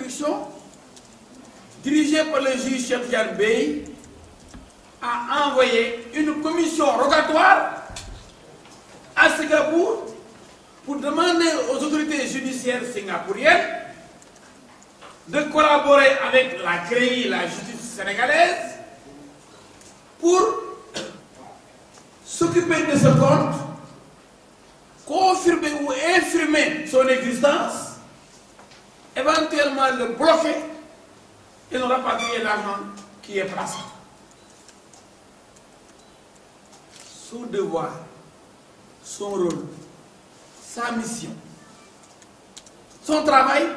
d'instruction, dirigée par le juge Cheikh Tidiane Bèye, a envoyé une commission rogatoire à Singapour pour demander aux autorités judiciaires singapouriennes de collaborer avec la CREI, la justice sénégalaise, pour s'occuper de ce compte, confirmer ou infirmer son existence, éventuellement le bloquer et nous rapatrier l'argent qui est placé. Son devoir, son rôle, sa mission, son travail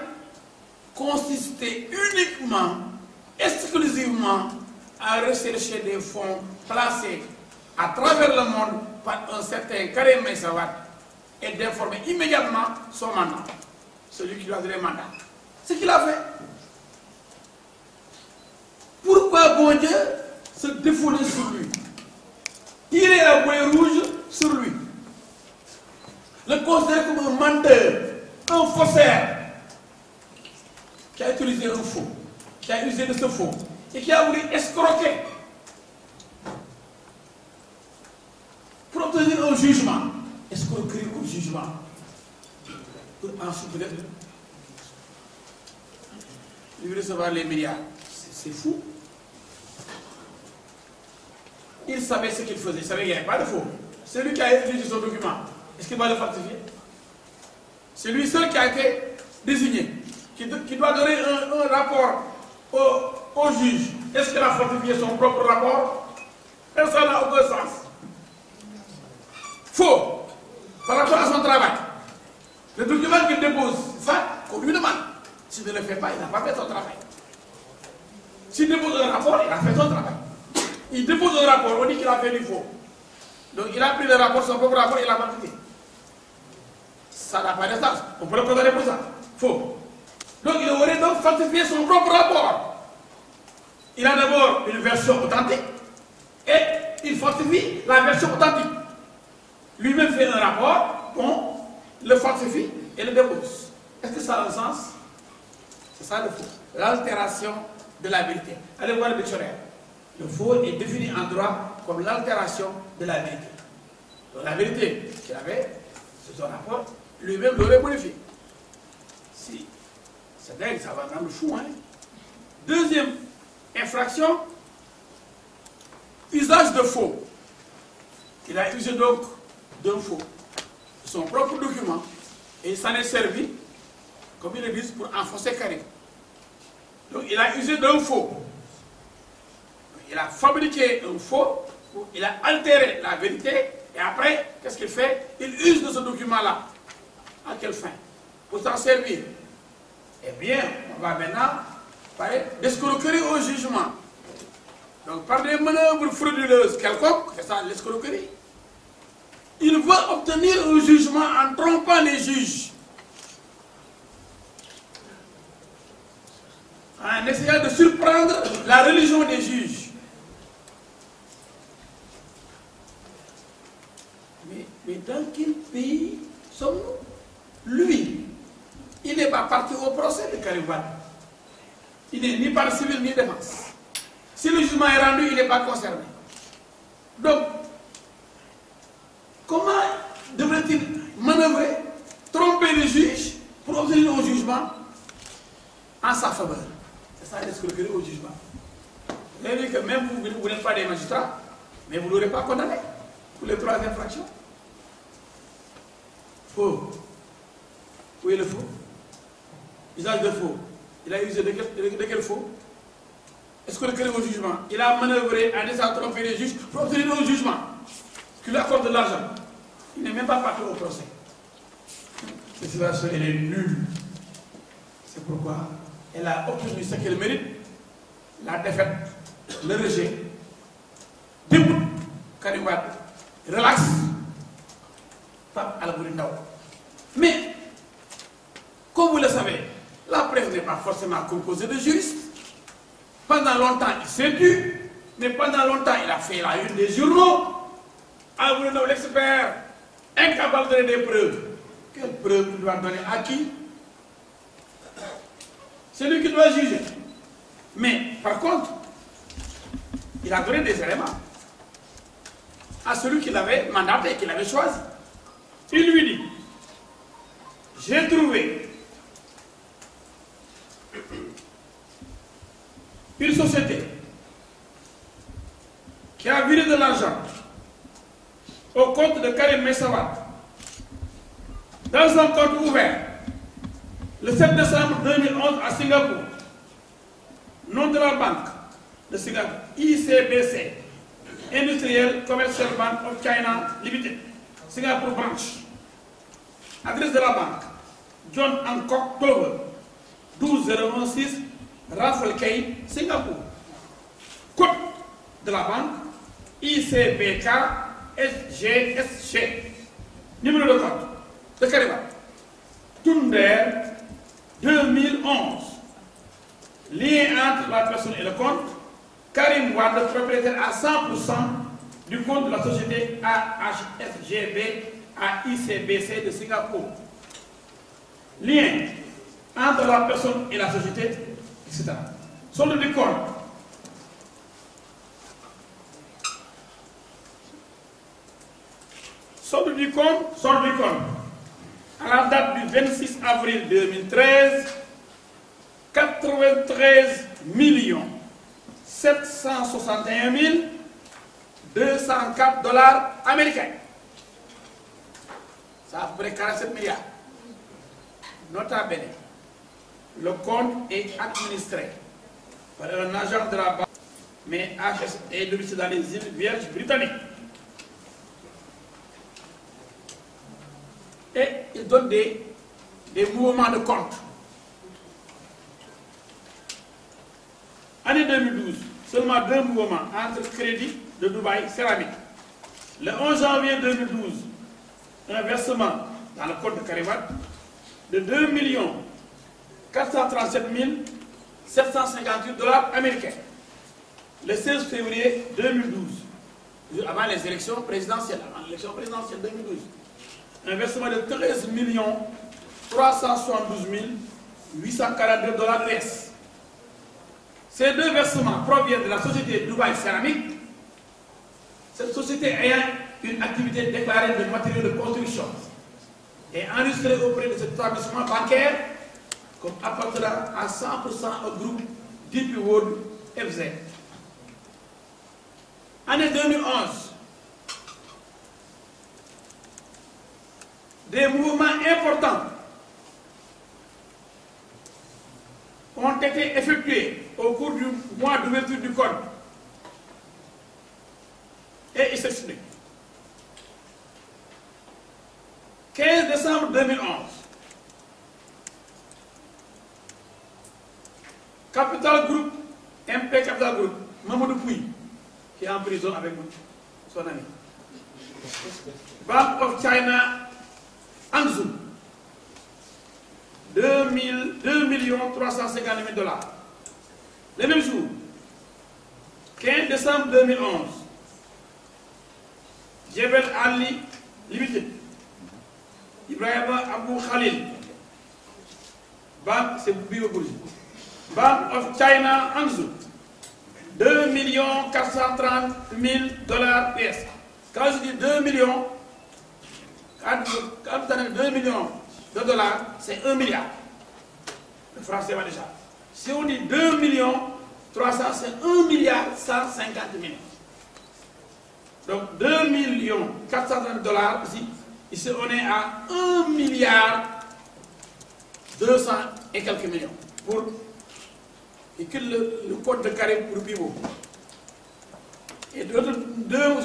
consistait uniquement, exclusivement à rechercher des fonds placés à travers le monde par un certain Karim Meïssa Wade et d'informer immédiatement son mandat, celui qui lui a donné le mandat. Ce qu'il a fait. Pourquoi bon Dieu se défouler sur lui, tirer la bouée rouge sur lui, le considérer comme un menteur, un faussaire, qui a utilisé un faux, qui a usé de ce faux, et qui a voulu escroquer pour obtenir un jugement, escroquerie au jugement, pour ensuite lui recevoir les milliards. C'est fou. Il savait ce qu'il faisait, il savait qu'il n'y avait pas de faux. C'est lui qui a étudié son document. Est-ce qu'il va le falsifier? C'est lui seul qui a été désigné, qui doit donner un rapport au juge. Est-ce qu'il a falsifié son propre rapport? Ça n'a aucun sens. Faux par rapport à son travail. Le document qu'il dépose, c'est ça qu'on lui demande. S'il ne le fait pas, il n'a pas fait son travail. S'il dépose un rapport, il a fait son travail. Il dépose un rapport, on dit qu'il a fait du faux. Donc il a pris le rapport, son propre rapport, il l'a falsifié. Ça n'a pas de sens. On peut le condamner pour ça. Faux. Donc il aurait donc falsifié son propre rapport. Il a d'abord une version authentique et il falsifie la version authentique. Lui-même fait un rapport, bon, le falsifie et le dépose. Est-ce que ça a un sens? C'est ça le faux. L'altération de la vérité. Allez voir le dictionnaire. Le faux est défini en droit comme l'altération de la vérité. Donc la vérité qu'il avait, c'est son rapport, lui-même l'aurait modifié. Si, c'est dingue, ça va rendre fou, hein. Deuxième infraction, usage de faux. Il a usé donc d'un faux, son propre document, et il s'en est servi, comme ils le disent, pour enfoncer Karim. Donc il a usé d'un faux. Il a fabriqué un faux, il a altéré la vérité, et après, qu'est-ce qu'il fait? Il use de ce document-là. À quelle fin? Pour s'en servir. Eh bien, on va maintenant parler d'escroquerie au jugement. Donc, par des manœuvres frauduleuses quelconques, c'est ça l'escroquerie, il veut obtenir un jugement en trompant les juges. En essayant de surprendre la religion des juges. Mais dans quel pays sommes-nous? Lui, il n'est pas parti au procès de Karim Wade. Il n'est ni par civil ni défense. Si le jugement est rendu, il n'est pas concerné. Donc, comment devrait-il manœuvrer, tromper les juges pour obtenir un jugement en sa faveur? C'est ça l'escroquerie au jugement. Vous avez vu que même vous n'êtes pas des magistrats, mais vous ne l'aurez pas condamné pour les trois infractions. Faux. Où est le faux? Usage de faux. Il a usé de quel faux? Escroquerie au jugement. Il a manœuvré en essayant de tromper les juges pour obtenir un jugement qui lui accorde de l'argent. Il n'est même pas parti au procès. Cette situation, elle est nulle. C'est pourquoi elle a obtenu ce qu'elle mérite, la défaite, le rejet, déboute, Karim Wade, relax, Pape Albouri Ndao. Mais, comme vous le savez, la presse n'est pas forcément composée de juristes. Pendant longtemps, il s'est dû, mais pendant longtemps, il a fait la une des journaux. Albouri Ndao, l'expert, incapable de donner des preuves. Quelles preuves il doit donner à qui? C'est lui qui doit juger. Mais, par contre, il a donné des éléments à celui qui l'avait mandaté, qui l'avait choisi. Il lui dit, j'ai trouvé une société qui a viré de l'argent au compte de Karim Meïssa Wade dans un compte ouvert le 7 décembre 2011 à Singapour. Nom de la banque de Singapour, ICBC, Industrial Commercial Bank of China Limited, Singapore Branch. Adresse de la banque, John Hancock Clover, 12016, Raffles Quay, Singapour. Code de la banque, ICBK SGSG. Numéro de compte de Karim Wade, Tunder 2011. Lien entre la personne et le compte, Karim Wade, propriétaire à 100% du compte de la société AHSGB à ICBC de Singapour. Lien entre la personne et la société, etc. Solde du compte. Solde du compte. À la date du 26 avril 2013, 93 761 204 dollars américains. Ça a à peu près 47 milliards. Nota bene, le compte est administré par un agent de la banque, mais HS est domicilié dans les îles Vierges britanniques. Et il donne des mouvements de compte. Année 2012, seulement 2 mouvements entre crédit de Dubaï Céramique. Le 11 janvier 2012, un versement dans le compte de Karim Wade de 2 437 758 dollars américains. Le 16 février 2012, avant les élections présidentielles, 2012, un versement de 13 372 842 dollars US. Ces 2 versements proviennent de la société Dubaï Céramique, cette société ayant une activité déclarée de matériaux de construction et enregistrée auprès de cet établissement bancaire comme appartenant à 100% au groupe DP World FZ. Année 2011, des mouvements importants ont été effectués au cours du mois d'ouverture du compte. Et il s'explique. 15 décembre 2011, Capital Group, MP Capital Group, Mamadou Pouy, qui est en prison avec son ami. Bank of China, Hangzhou, 2 350 000 dollars. Le même jour, 15 décembre 2011, Jebel Ali Limited, Ibrahim Abou Khalil, Bank, c'est Bank of China, Hangzhou, 2 430 000 dollars US. Quand je dis 2 millions, quand vous avez 2 millions de dollars, c'est 1 milliard. Le franc CFA déjà. Si on dit 2 300, c'est 1 milliard 150 000. Donc 2 430 000 dollars ici. Ici on est à 1 milliard 200 et quelques millions. Pour il quitte le compte de Karim pour Bibo. Et 2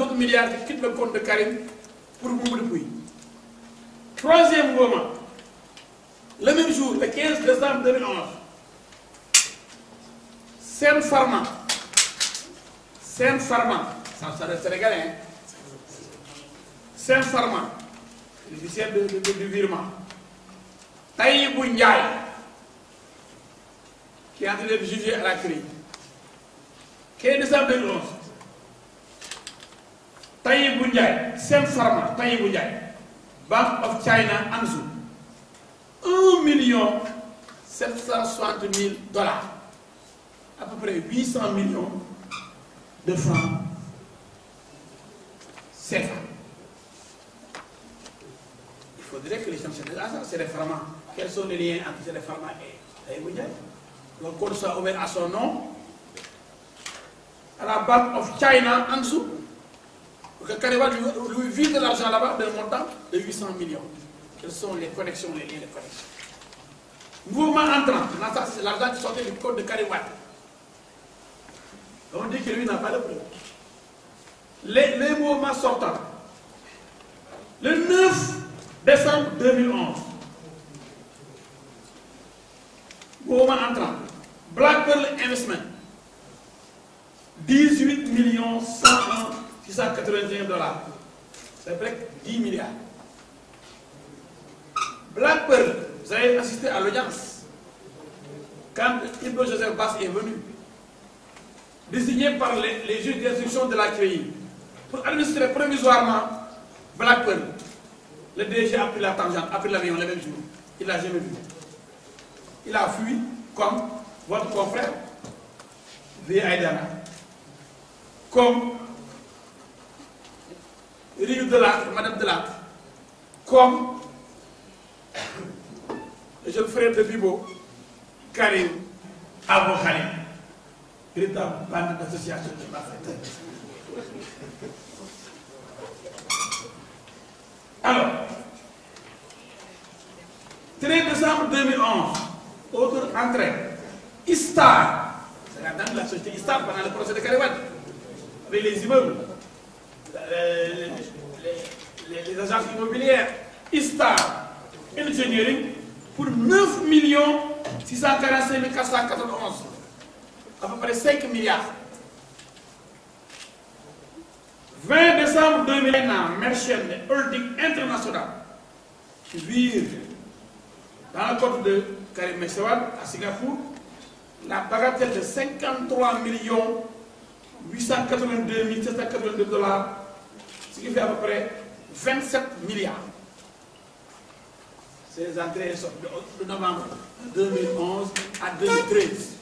autres milliards qui quittent le compte de Karim pour Mamadou Pouy. Troisième mouvement, le même jour, le 15 décembre 2011, Sen Pharma, ça reste sénégalais, hein? Sen Pharma, l'officiel du virement, Taïbou Ndiaye, qui est en train d'être jugé à la CRI. 15 décembre 2011, Taïbou Ndiaye, Sen Pharma, Taïbou Ndiaye, Bank of China, Hangzhou, 1 760 000 $, à peu près 800 millions de francs CFA. Il faudrait que les gens se disent, ah ça c'est les pharma. Quels sont les liens entre les pharma et Moudiaï? Le code soit ouvert à son nom, à la Bank of China en dessous, pour que Karim Wade lui vide de l'argent là-bas d'un montant de 800 millions. Quelles sont les connexions, les liens de connexion? Mouvement entrant, c'est l'argent qui sortait du code de Karim Wade. On dit que lui n'a pas de preuve. Les mouvements sortants. Le 9 décembre 2011, mouvement entrant, Black Pearl Investment, 18 101 681 $. C'est près de 10 milliards. Black Pearl, vous avez assisté à l'audience quand Ibo Joseph Bass est venu, désigné par les juges d'instruction de la CREI pour administrer provisoirement Black Pearl. Le DG a pris la tangente, a pris l'avion le même jour. Il ne l'a jamais vu. Il a fui comme votre confrère V. Aïdara, comme Rio Delattre, Madame Delattre, comme le jeune frère de Bibo, Karim Abou Khalim, véritable bande d'association qui m'a fait. Alors, 13 décembre 2011, autre entrée, Istar, c'est la dame de la société Istar pendant le procès de Karim Wade, avec les immeubles, les agences immobilières, Istar Engineering, pour 9 645 491, à peu près 5 milliards. 20 décembre 2001, Merchant Holding International, qui vire dans le compte de Karim Meïssa à Singapour, la bagatelle de 53 882 782 $, ce qui fait à peu près 27 milliards. Ces entrées sont de novembre 2011 à 2013.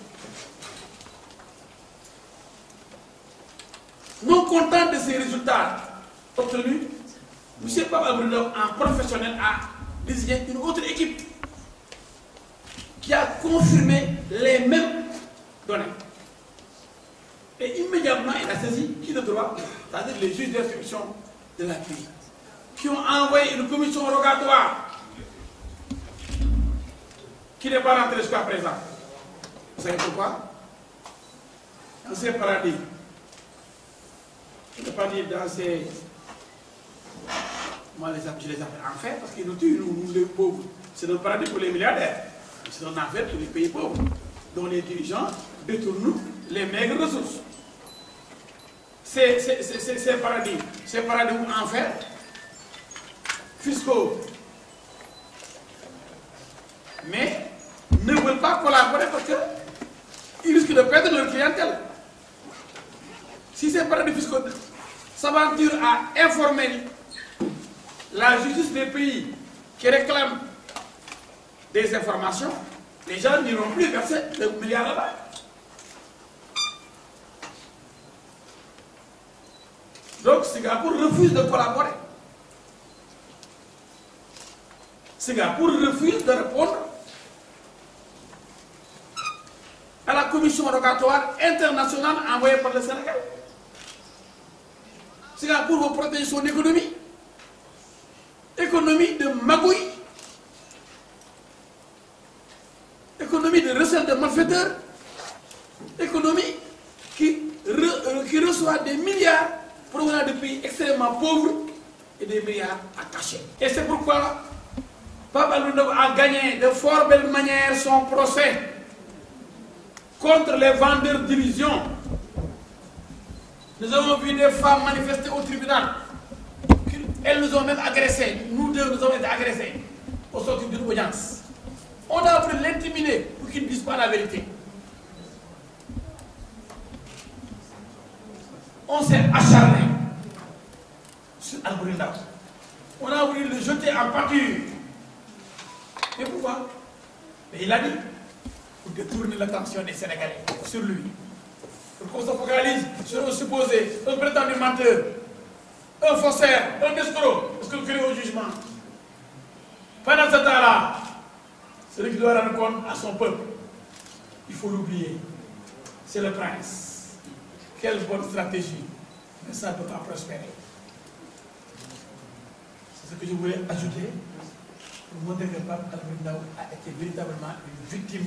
Non content de ces résultats obtenus, M. Papa Bruno, en professionnel, a désigné une autre équipe qui a confirmé les mêmes données. Et immédiatement, il a saisi qui de droit, c'est-à-dire les juges d'instruction de la CREI, qui ont envoyé une commission rogatoire qui n'est pas rentrée jusqu'à présent. Vous savez pourquoi? Dans ces paradis, je ne vais pas dire dans ces... Moi, je les appelle enfer parce qu'ils nous tuent, nous les pauvres. C'est un paradis pour les milliardaires. C'est un enfer pour les pays pauvres, dont les dirigeants détournent les maigres ressources. Ces paradis ou enfer fiscaux, mais ne veulent pas collaborer parce qu'ils risquent de perdre leur clientèle. Si ces paradis fiscaux s'aventurent à informer la justice des pays qui réclament des informations, les gens n'iront plus verser le milliard là-bas. Donc Singapour refuse de collaborer. Singapour refuse de répondre à la commission rogatoire internationale envoyée par le Sénégal. Singapour veut protéger son économie. Économie de magouille. Économie de recettes de malfaiteurs. Économie qui reçoit des milliards provenant de pays extrêmement pauvres et des milliards à cacher. Et c'est pourquoi Papa Alou a gagné de fort belle manière son procès contre les vendeurs d'illusions. Nous avons vu des femmes manifester au tribunal. Elles nous ont même agressés. Nous deux, nous avons été agressés au sortir d'une audience. On a voulu l'intimider pour qu'il ne dise pas la vérité. On s'est acharné sur Al-Bourinda. On a voulu le jeter en pâture. Mais pourquoi? Mais il a dit, détourner l'attention des Sénégalais sur lui. Pour qu'on se focalise sur un supposé, un prétendu menteur, un faussaire, un escroc, parce qu'on crée au jugement. Pendant ce temps-là, celui qui doit rendre compte à son peuple, il faut l'oublier. C'est le prince. Quelle bonne stratégie. Mais ça ne peut pas prospérer. C'est ce que je voulais ajouter pour montrer que Pape Alfred Ndao a été véritablement une victime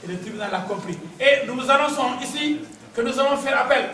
et le tribunal l'a compris. Et nous vous annonçons ici que nous allons faire appel